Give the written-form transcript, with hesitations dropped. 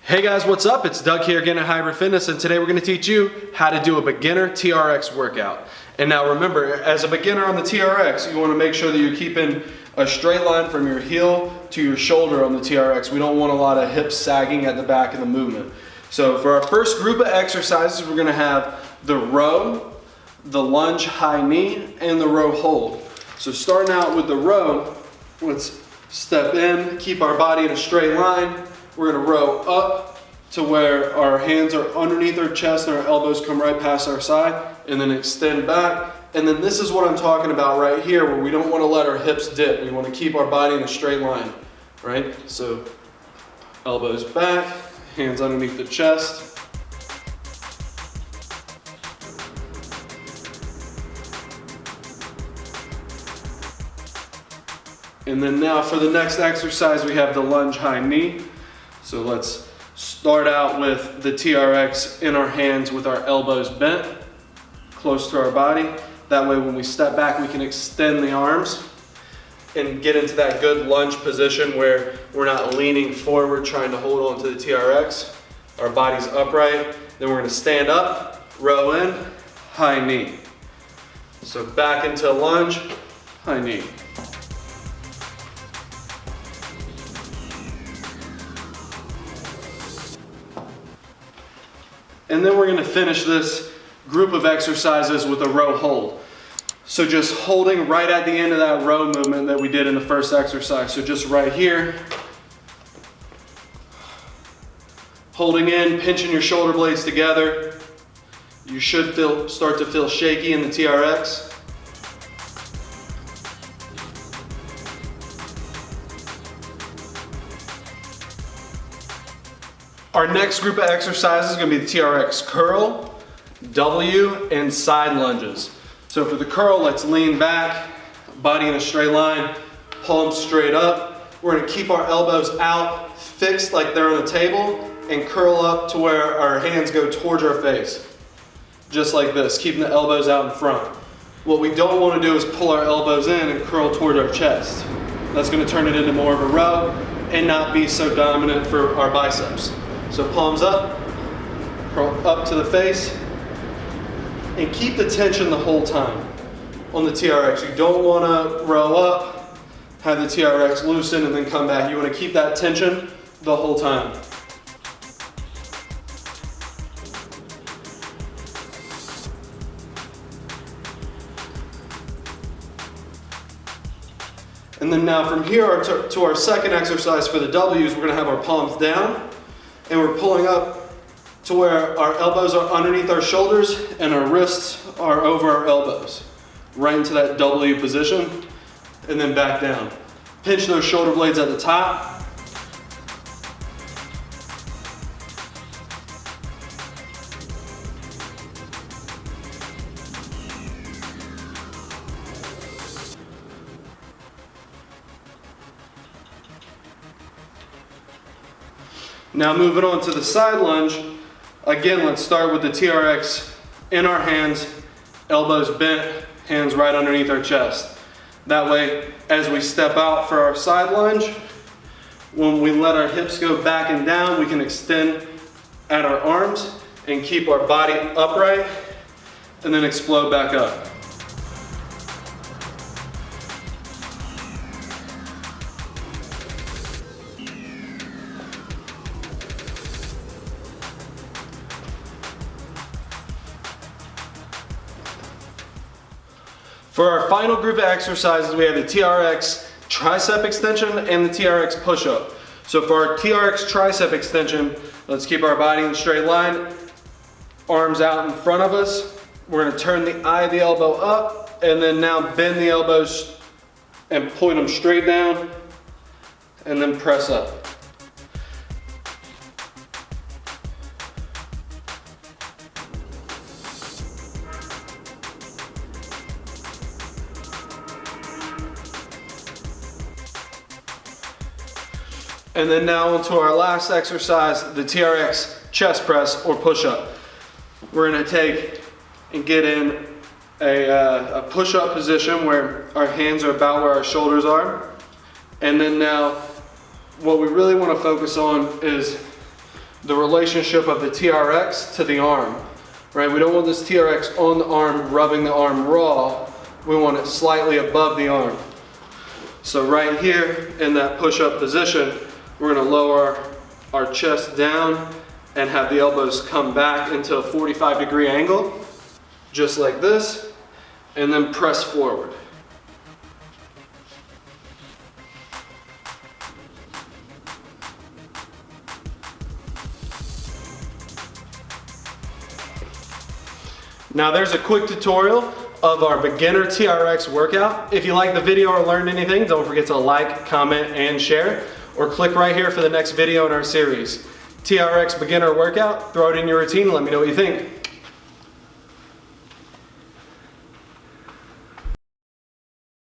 Hey guys, what's up? It's Doug here again at Hybrid Fitness, and today we're going to teach you how to do a beginner TRX workout. And now remember, as a beginner on the TRX, you want to make sure that you're keeping a straight line from your heel to your shoulder on the TRX. We don't want a lot of hips sagging at the back of the movement. So for our first group of exercises, we're going to have the row, the lunge high knee, and the row hold. So starting out with the row, let's step in, keep our body in a straight line. We're going to row up to where our hands are underneath our chest and our elbows come right past our side, and then extend back. And then this is what I'm talking about right here, where we don't want to let our hips dip. We want to keep our body in a straight line, right? So elbows back, hands underneath the chest. And then now for the next exercise, we have the lunge high knee. So let's start out with the TRX in our hands with our elbows bent, close to our body. That way when we step back, we can extend the arms and get into that good lunge position where we're not leaning forward trying to hold on to the TRX. Our body's upright. Then we're going to stand up, row in, high knee. So back into lunge, high knee. And then we're going to finish this group of exercises with a row hold. So just holding right at the end of that row movement that we did in the first exercise. So just right here. Holding in, pinching your shoulder blades together. You should start to feel shaky in the TRX. Our next group of exercises is going to be the TRX Curl, W, and side lunges. So for the curl, let's lean back, body in a straight line, palms straight up. We're going to keep our elbows out, fixed like they're on a table, and curl up to where our hands go towards our face. Just like this, keeping the elbows out in front. What we don't want to do is pull our elbows in and curl toward our chest. That's going to turn it into more of a row and not be so dominant for our biceps. So palms up, curl up to the face, and keep the tension the whole time on the TRX. You don't want to row up, have the TRX loosen, and then come back. You want to keep that tension the whole time. And then now from here to our second exercise for the W's, we're going to have our palms down. And we're pulling up to where our elbows are underneath our shoulders and our wrists are over our elbows. Right into that W position, and then back down. Pinch those shoulder blades at the top. Now moving on to the side lunge, again let's start with the TRX in our hands, elbows bent, hands right underneath our chest. That way, as we step out for our side lunge, when we let our hips go back and down, we can extend at our arms and keep our body upright and then explode back up. For our final group of exercises, we have the TRX Tricep extension and the TRX push-up. So for our TRX Tricep extension, let's keep our body in a straight line, arms out in front of us. We're going to turn the eye of the elbow up, and then now bend the elbows and point them straight down, and then press up. And then now onto our last exercise, the TRX chest press or push-up. We're going to take and get in a push-up position where our hands are about where our shoulders are. And then now what we really want to focus on is the relationship of the TRX to the arm, right? We don't want this TRX on the arm, rubbing the arm raw. We want it slightly above the arm. So right here in that push-up position, we're gonna lower our chest down and have the elbows come back into a 45-degree angle, just like this, and then press forward. Now there's a quick tutorial of our beginner TRX workout. If you like the video or learned anything, don't forget to like, comment, and share, or click right here for the next video in our series. TRX beginner workout, throw it in your routine and let me know what you think.